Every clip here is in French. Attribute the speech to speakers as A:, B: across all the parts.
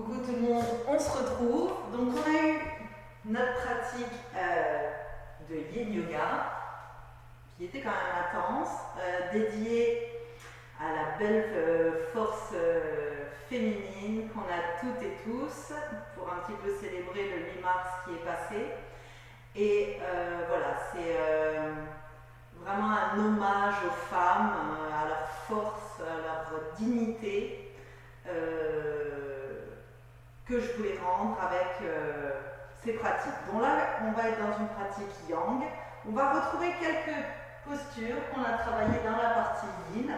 A: Coucou tout le monde, on se retrouve. Donc on a eu notre pratique de Yin Yoga qui était quand même intense, dédiée à la belle force féminine qu'on a toutes et tous pour un petit peu célébrer le 8 mars qui est passé. Et voilà, c'est vraiment un hommage aux femmes, à leur force, à leur dignité. Que je voulais rendre avec ces pratiques. Donc là, on va être dans une pratique yang. On va retrouver quelques postures qu'on a travaillées dans la partie yin.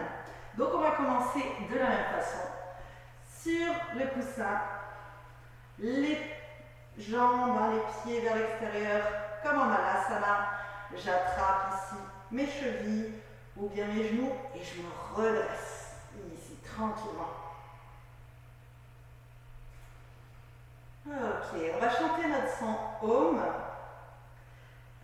A: Donc on va commencer de la même façon. Sur le coussin, les jambes, les pieds vers l'extérieur, comme en Malasana. J'attrape ici mes chevilles ou bien mes genoux et je me redresse ici tranquillement. Ok, on va chanter notre son Om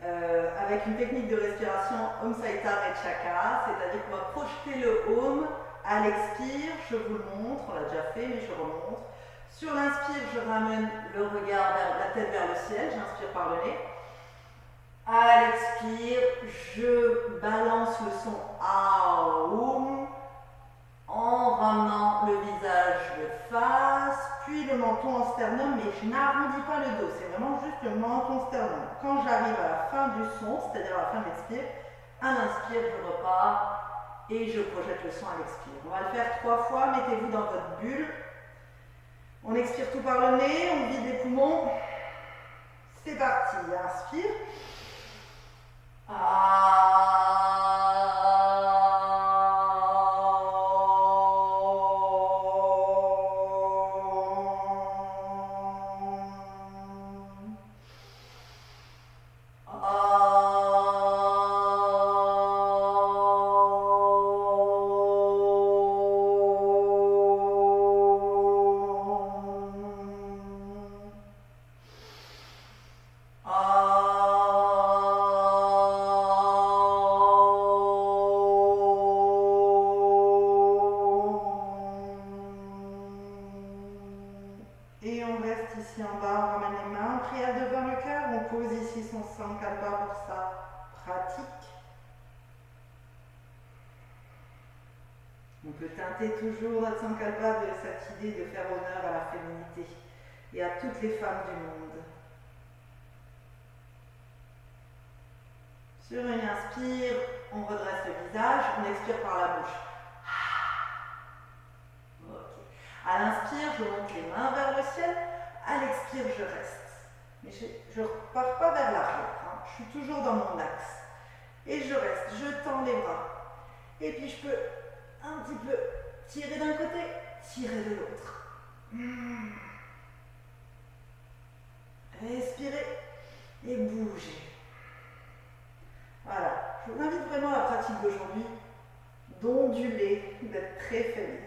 A: avec une technique de respiration Om Saita Rechaka, c'est-à-dire qu'on va projeter le Om à l'expire, je vous le montre, on l'a déjà fait mais je remonte. Sur l'inspire, je ramène le regard vers la tête vers le ciel, j'inspire par le nez. À l'expire, je balance le son Aum en ramenant le visage de face, puis le menton en sternum, mais je n'arrondis pas le dos, c'est vraiment juste le menton sternum. Quand j'arrive à la fin du son, c'est-à-dire à la fin de l'expire, à l'inspire, je repars et je projette le son à l'expire. On va le faire 3 fois, mettez-vous dans votre bulle. On expire tout par le nez, on vide les poumons. C'est parti, inspire. Et on reste ici en bas, on ramène les mains, prière devant le cœur, on pose ici son sankalpa pour sa pratique. On peut teinter toujours notre sankalpa de cette idée de faire honneur à la féminité et à toutes les femmes du monde. Sur une inspire, on redresse le visage, on expire par la bouche. À l'inspire, je monte les mains vers le ciel. À l'expire, je reste. Mais je ne repars pas vers l'arrière. Je suis toujours dans mon axe. Et je reste. Je tends les bras. Et puis, je peux un petit peu tirer d'un côté, tirer de l'autre. Respirez et bougez. Voilà. Je vous invite vraiment à la pratique d'aujourd'hui d'onduler, d'être très féminine.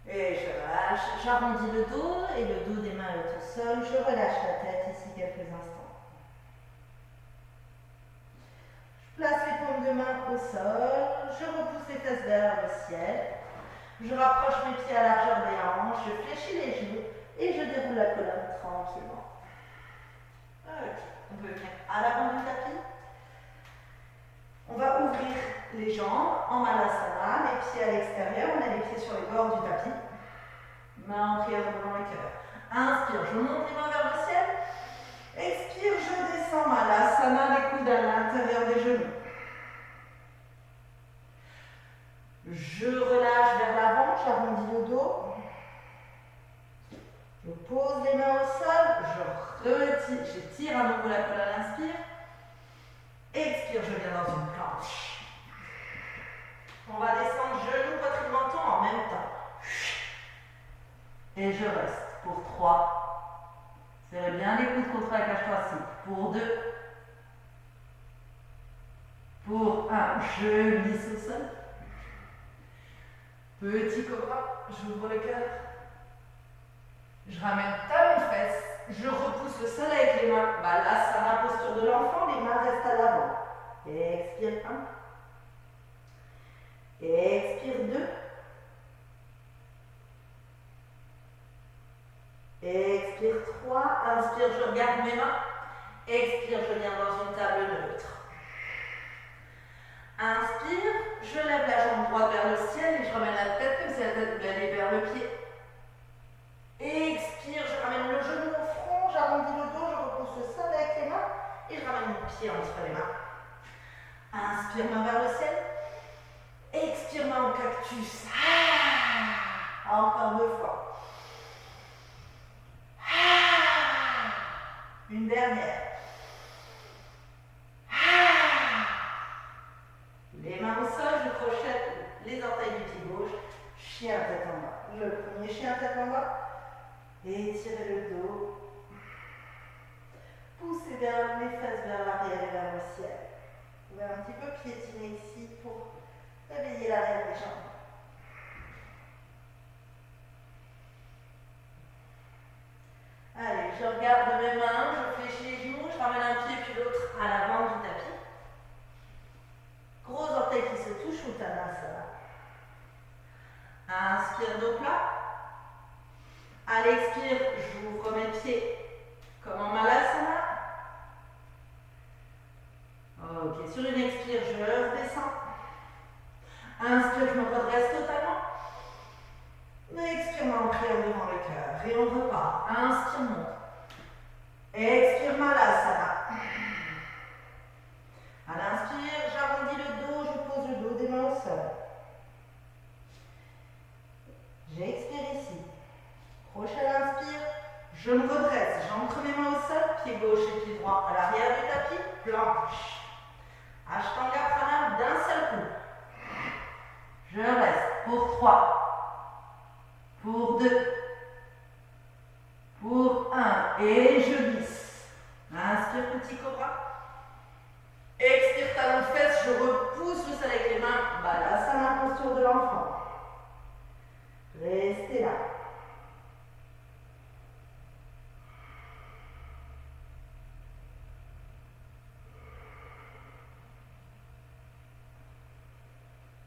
A: Et je relâche, j'arrondis le dos et le dos des mains est au sol. Je relâche la tête ici quelques instants. Je place les paumes de main au sol. Je repousse les fesses vers le ciel. Je rapproche mes pieds à la largeur des hanches. Je fléchis les genoux et je déroule la colonne tranquillement. Ok, on peut venir à l'avant du tapis. On va ouvrir les jambes en Malasana, les pieds à l'extérieur, on a les pieds sur les bords du tapis. Main en prière devant le cœur. Inspire, je monte les mains vers le ciel. Expire, je descends Malasana, les coudes à l'intérieur des genoux. Je relâche vers l'avant, j'arrondis le dos. Je pose les mains au sol, je tire à nouveau la colonne à l'inspire. Expire, je viens dans une planche. On va descendre genou, poitrine, menton en même temps. Et je reste pour 3. Serrez bien les coudes contre la cage thoracique. Pour 2. Pour 1, je glisse au sol. Petit cobra, j'ouvre le cœur. Je ramène talon-fesse. Je repousse le sol avec les mains. Balasana, posture de l'enfant, les mains restent à l'avant. Expire 1. Expire 2. Expire 3. Inspire, je regarde mes mains. Expire, je viens dans une table neutre. Inspire, je lève la jambe droite vers le ciel et je ramène la tête comme si la tête voulait aller vers le pied. Expire, je ramène le genou au front, j'arrondis le dos, je repousse le sol avec les mains et je ramène mon pied entre les mains. Inspire, main vers le ciel. Expire, main en cactus. Encore 2 fois. Une dernière. Les mains au sol, je crochette les orteils du pied gauche. Chien tête en bas. Le premier chien tête en bas. Étirez le dos. Poussez bien les fesses vers l'arrière et vers le ciel. Vous pouvez un petit peu piétiner ici pour réveiller l'arrière des jambes. Allez, je regarde mes mains, je fléchis les genoux, je ramène un pied puis l'autre à l'avant du tapis. Gros orteils qui se touchent, Uttanasana. Inspire, dos plat. À l'expire, j'ouvre mes pieds comme en Malasana. Ok, sur une expire, je redescends. Inspire, je me redresse totalement. Expire, main en prière devant le cœur. Et on repart. Inspire, monte. Expire, Malasana. À l'inspire, j'arrondis le dos, je pose le dos des mains au sol. J'expire ici. Prochaine inspire, je me redresse. J'ancre mes mains au sol, pied gauche et pied droit à l'arrière du tapis, planche. Ashtanga Pranam d'un seul coup. Je reste pour 3, pour 2, pour 1 et je glisse. Inspire, petit cobra. Expire, talon de fesse, je repousse le sol avec les mains. Balasana, posture de l'enfant. Restez là.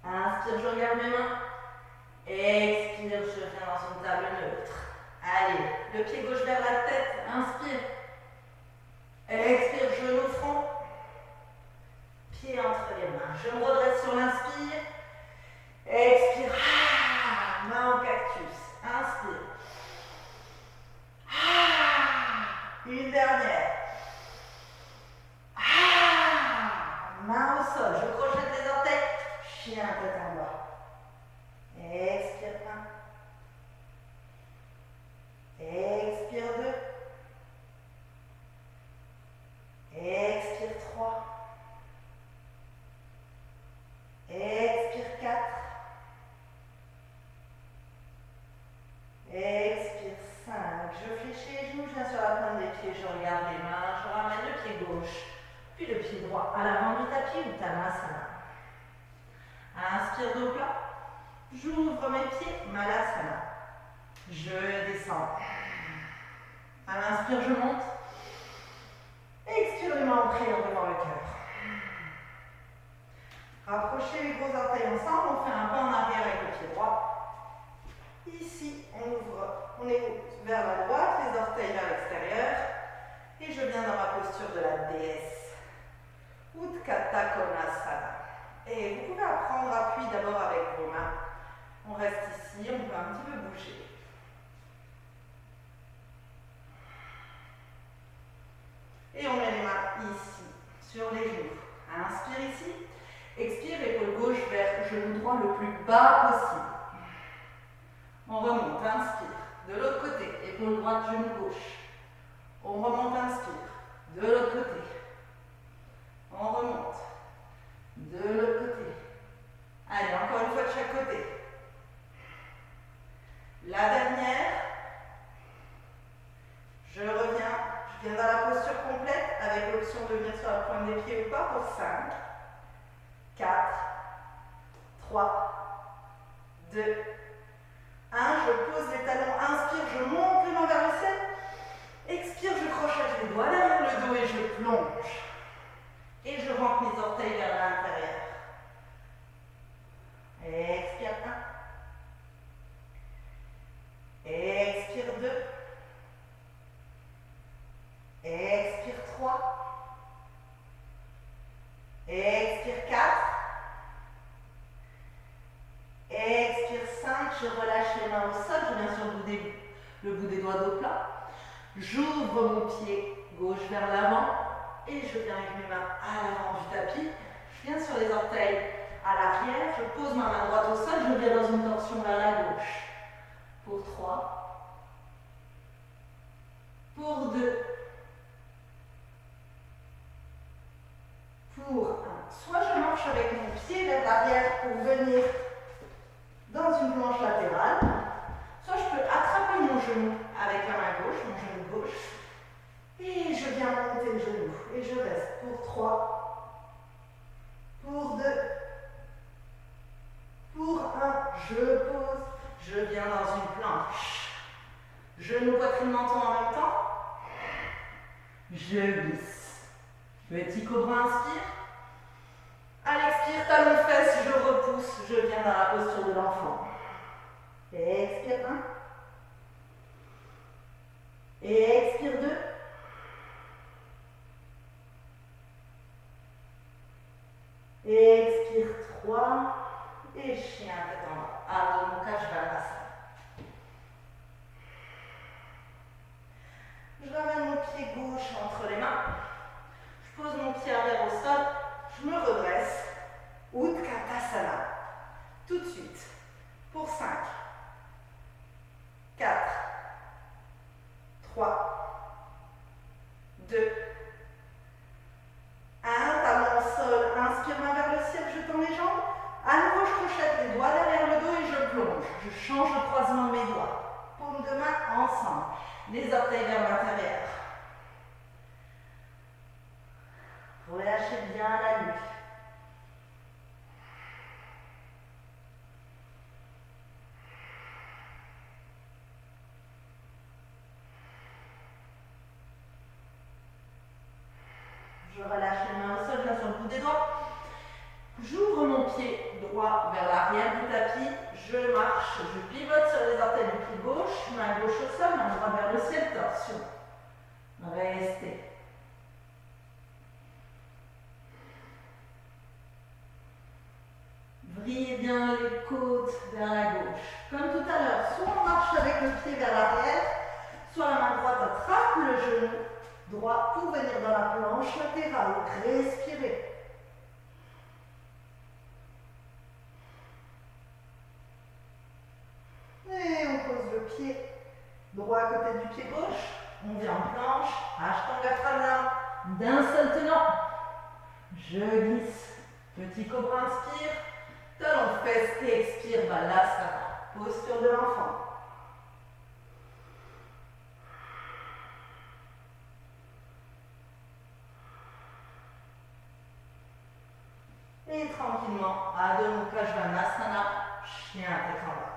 A: Inspire, je regarde mes mains. Expire, je viens dans une table neutre. Allez, le pied gauche vers la tête. Inspire. Expire, genou au front. Pied entre les mains. Je me redresse sur l'inspire. Expire. Main en cactus. Inspire. Une dernière. Main au sol. Je crochette les orteils. Chien tête en bas. Expire 1. Expire 2. Expire 3. Expire 4. Expire 5. Je fléchis les genoux, je viens sur la pointe des pieds, je regarde les mains, je ramène le pied gauche, puis le pied droit à l'avant du tapis, Uttanasana. Inspire, dos plat. J'ouvre mes pieds, Malasana. Je descends. À l'inspire, je monte. Expire, les mains en prière devant le cœur. Rapprochez les gros orteils ensemble, on fait un pas en arrière avec le pied droit. Ici, on est vers la droite, les orteils vers l'extérieur. Et je viens dans ma posture de la déesse. Utthata Konasana. Et vous pouvez prendre appui d'abord avec vos mains. On reste ici, on peut un petit peu bouger. Et on met les mains ici, sur les genoux. Inspire ici. Expire, épaule gauche vers genou droit le plus bas possible. On remonte, inspire. De l'autre côté, épaule droite, genou gauche. On remonte, inspire. De l'autre côté. On remonte. De l'autre côté. Allez, encore une fois de chaque côté. La dernière. Je reviens. Je viens dans la posture complète avec l'option de venir sur la pointe des pieds ou pas pour 5, 4, 3, 2, 1. Je pose les talons. Inspire, je monte les mains vers le ciel. Expire, je crochette les doigts derrière le dos et je plonge. Et je rentre mes orteils vers l'intérieur. Expire 1. Expire 2. je relâche les mains au sol, je viens sur le bout des doigts dos plat. J'ouvre mon pied gauche vers l'avant et je viens avec mes mains à l'avant du tapis. Je viens sur les orteils à l'arrière, je pose ma main droite au sol, je viens dans une torsion vers la gauche. Pour 3. Pour 2. Pour 1. Soit je marche avec mon pied vers l'arrière pour venir dans une planche latérale, soit je peux attraper mon genou avec la main gauche, mon genou gauche, et je viens monter le genou, et je reste pour 3, pour 2, pour 1, je pose, je viens dans une planche, genou, poitrine, menton en même temps, je glisse, petit cobra, inspire, à l'expire, talon fesse, je repousse, je viens dans la posture de l'enfant. Et expire 1. Et expire 2. Et expire 3. Et chien tête en bas. Ardha Mukha Svanasana. Je ramène mon pied gauche entre les mains. Je pose mon pied arrière au sol. Je me redresse. Utkatasana. Tout de suite. Pour 5. 4. 3. 2. 1. Talon au sol. Inspire, main vers le ciel. Je tends les jambes. À nouveau, je crochette les doigts derrière le dos et je plonge. Je change le croisement de mes doigts. Paumes de main ensemble. Les orteils vers l'intérieur. Relâchez bien la nuque. Je relâche les mains au sol, je viens sur le bout des doigts. J'ouvre mon pied droit vers l'arrière du tapis. Je marche, je pivote sur les orteils du pied gauche. Main gauche au sol, main droite vers le ciel, torsion. Restez. Vrillez bien les côtes vers la gauche. Comme tout à l'heure, soit on marche avec le pied vers l'arrière, soit la main droite attrape le genou droit pour venir dans la planche latérale. Respirez. Et on pose le pied droit à côté du pied gauche. On vient en planche. Ashtanga Pranayama. D'un seul tenant. Je glisse. Petit cobra, inspire. Talon fesse et expire. Balasana. Posture de l'enfant. Et tranquillement, Ardha Mukha Svanasana, chien tête en bas.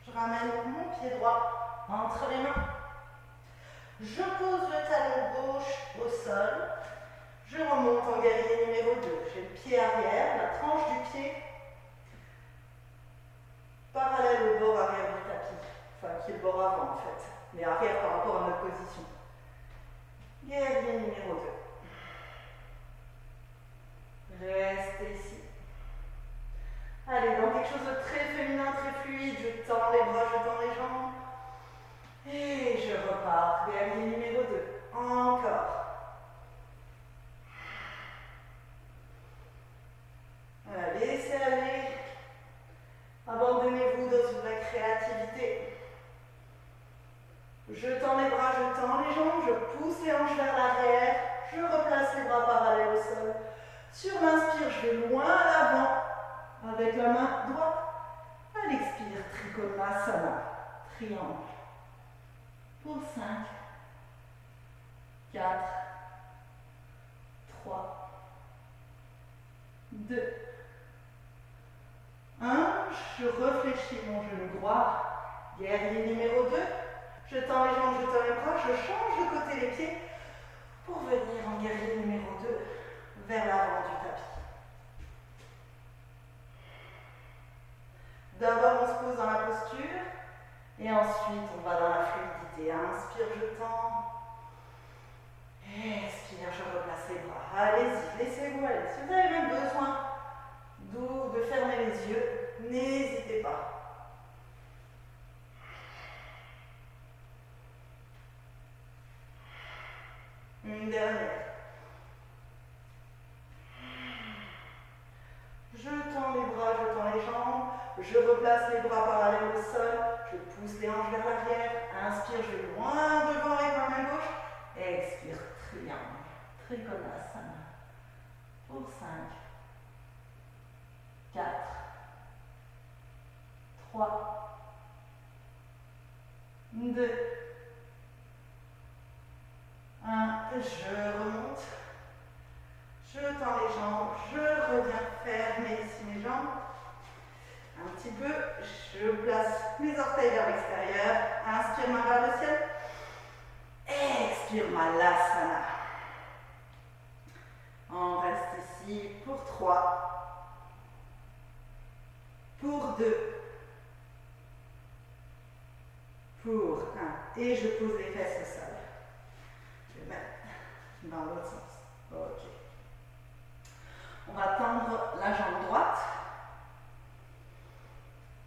A: Je ramène mon pied droit entre les mains. Je pose le talon gauche au sol. Je remonte en guerrier numéro 2. J'ai le pied arrière, la tranche du pied parallèle au bord arrière du tapis. Enfin, qui est le bord avant en fait. Mais arrière par rapport à notre position. Guerrier numéro 2. Restez ici. Allez, dans quelque chose de très féminin, très fluide, je tends les bras, je tends les jambes. Et je repars. Guerrier numéro 2. Encore. Voilà, laissez aller. Abandonnez-vous dans la créativité. Je tends les bras, je tends les jambes, je pousse les hanches vers l'arrière, je replace les bras parallèles au sol. Sur l'inspire, je vais loin à l'avant avec la main droite. À l'expire, Trikonasana, triangle. Pour 5, 4, 3, 2, 1. Je réfléchis mon genou droit. Guerrier numéro 2. Je tends les jambes, je tends les bras, je change de côté les pieds pour venir en guerrier numéro 2 vers l'avant du tapis. D'abord, on se pose dans la posture et ensuite, on va dans la fluidité. Inspire, je tends. Une dernière. Je tends les bras, je tends les jambes. Je replace les bras parallèles au sol. Je pousse les hanches vers l'arrière. Inspire, je vais loin devant avec ma main gauche. Expire, triangle. Trikonasana. Pour 5, 4, 3, 2, 1. Je remonte. Je tends les jambes. Je reviens fermer ici mes jambes. Un petit peu. Je place mes orteils vers l'extérieur. Inspire, main vers le ciel. Expire, Malasana. On reste ici pour 3, pour 2, pour 1. Et je pose les fesses au sol. Je vais mettre dans l'autre sens. Ok. On va tendre la jambe droite.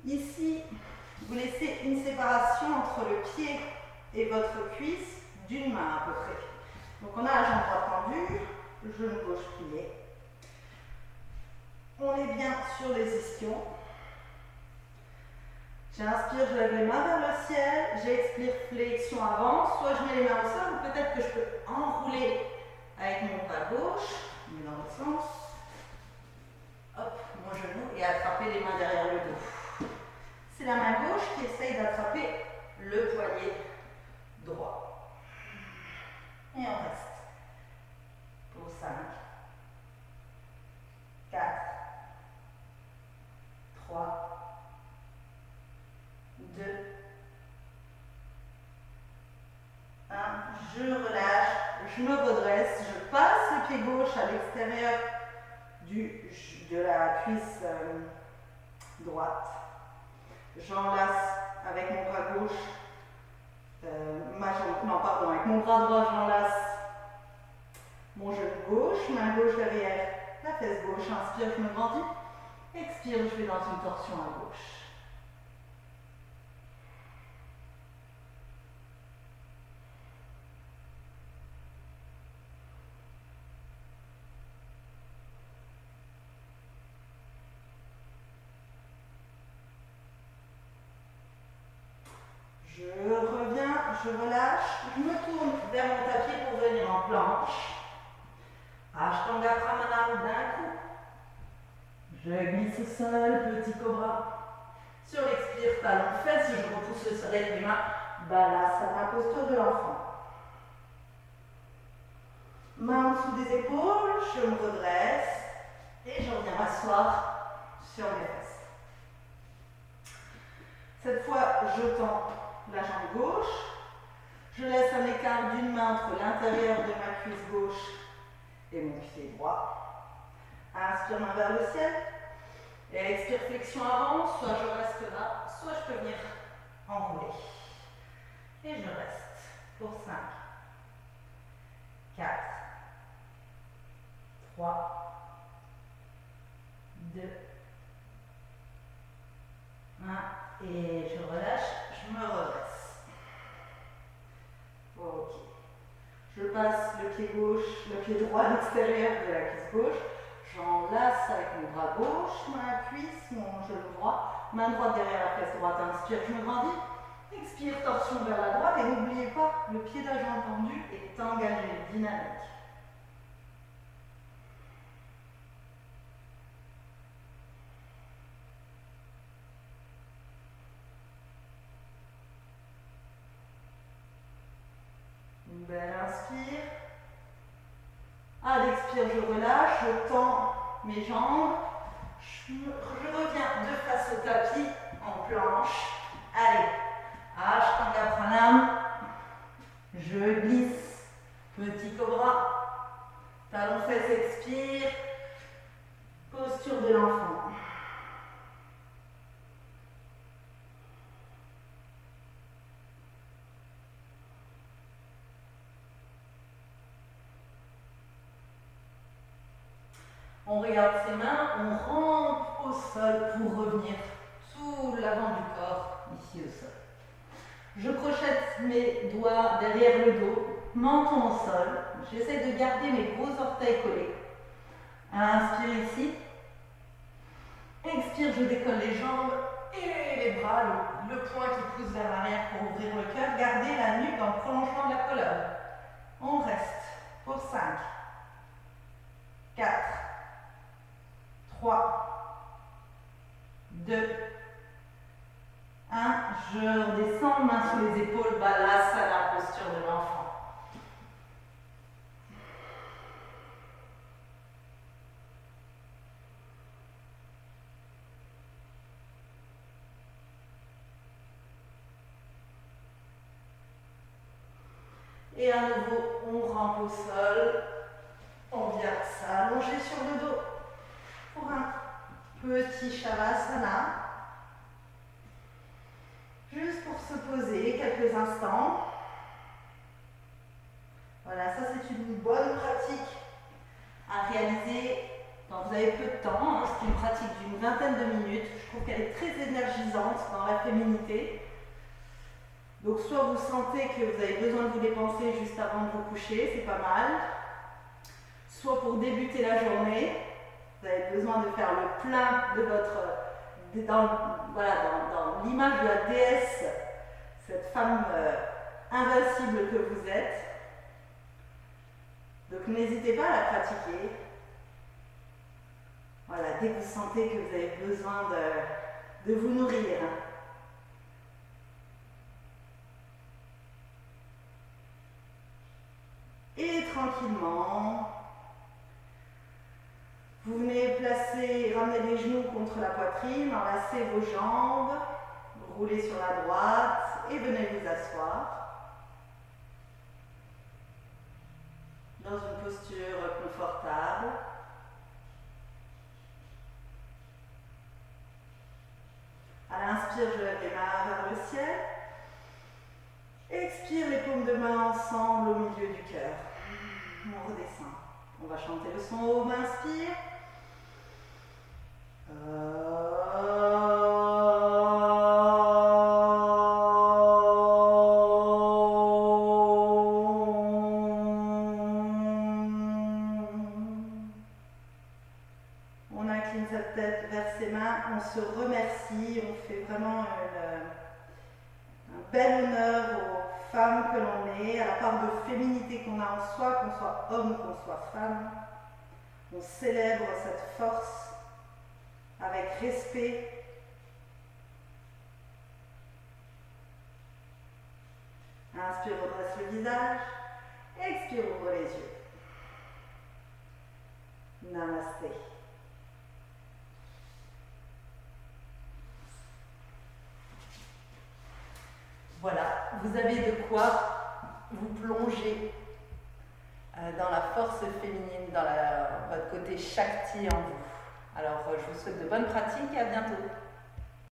A: Ici, vous laissez une séparation entre le pied et votre cuisse d'une main à peu près. Donc on a la jambe droite tendue. Genou gauche plié. On est bien sur les ischions. J'inspire, je lève les mains vers le ciel. J'expire, flexion avant. Soit je mets les mains au sol, ou peut-être que je peux enrouler avec mon bras gauche, mais dans l'autre sens. Hop, mon genou et attraper les mains derrière le dos. C'est la main gauche qui essaye d'attraper le poignet droit. Et on reste. Pour 5, 4, 3, 2, 1. Je relâche, je me redresse, je passe le pied gauche à l'extérieur de la cuisse droite. J'enlace avec mon bras gauche, avec mon bras droit, j'enlace mon genou gauche, main gauche derrière la fesse gauche. Inspire, je me grandis. Expire, je vais dans une torsion à gauche. Je reviens, je relâche, je me tourne vers mon tapis pour venir en planche. Ashtanga Pranayama d'un coup. Je glisse au sol, petit cobra. Sur l'expire, talon fesse, je repousse le sol avec les mains. Balasana, posture de l'enfant. Main en dessous des épaules, je me redresse et je reviens m'asseoir sur mes fesses. Cette fois, je tends la jambe gauche. Je laisse un écart d'une main entre l'intérieur de ma cuisse gauche et mon pied droit. Inspire, main vers le ciel. Et expire, flexion avant. Soit je reste là, soit je peux venir enrouler. Et je reste pour 5, 4, 3, 2, 1. Et je relâche, je me redresse. Ok. Je passe le pied gauche, le pied droit à l'extérieur de la cuisse gauche. J'enlace avec mon bras gauche, ma cuisse, mon genou droit, main droite derrière la fesse droite. Inspire, je me grandis. Expire, torsion vers la droite. Et n'oubliez pas, le pied de la jambe tendue est engagé, dynamique. Une belle inspire. À l'expire, je relâche, je tends mes jambes. Je reviens de face au tapis en planche. Allez, Ashtanga Pranayama. Je glisse. Petit cobra. Talon fesse, expire. Posture de l'enfant. On regarde ses mains, on rampe au sol pour revenir tout l'avant du corps ici au sol. Je crochette mes doigts derrière le dos. menton au sol. J'essaie de garder mes gros orteils collés. Inspire ici. Expire, je décolle les jambes et les bras, le poing qui pousse vers l'arrière pour ouvrir le cœur. Gardez la nuque dans le prolongement de la colonne. On reste pour 5, 4, 3, 2, 1. Je redescends, main sous les épaules, balasana, posture de l'enfant. Et à nouveau, on rampe au sol. On vient s'allonger sur le dos pour un petit Shavasana. Juste pour se poser quelques instants. Voilà, ça c'est une bonne pratique à réaliser quand vous avez peu de temps. C'est une pratique d'une vingtaine de minutes. Je trouve qu'elle est très énergisante dans la féminité. Donc soit vous sentez que vous avez besoin de vous dépenser juste avant de vous coucher, c'est pas mal. Soit pour débuter la journée, vous avez besoin de faire le plein de votre... dans l'image de la déesse, cette femme invincible que vous êtes. Donc n'hésitez pas à la pratiquer. Voilà, dès que vous sentez que vous avez besoin de vous nourrir. Et tranquillement, vous venez ramener les genoux contre la poitrine, enlacez vos jambes, roulez sur la droite et venez vous asseoir dans une posture confortable. À l'inspire, je lève les mains vers le ciel. Expire, les paumes de main ensemble au milieu du cœur. On redescend. On va chanter le son Om. Inspire. On incline sa tête vers ses mains. On se remercie. On fait vraiment un bel honneur aux femmes que l'on est, à la part de féminité qu'on a en soi, qu'on soit homme, qu'on soit femme. On célèbre cette force avec respect. Inspire, redresse le visage. Expire, ouvre les yeux. Namasté. Voilà, vous avez de quoi vous plonger dans la force féminine, dans votre côté Shakti en vous. Alors, je vous souhaite de bonnes pratiques et à bientôt.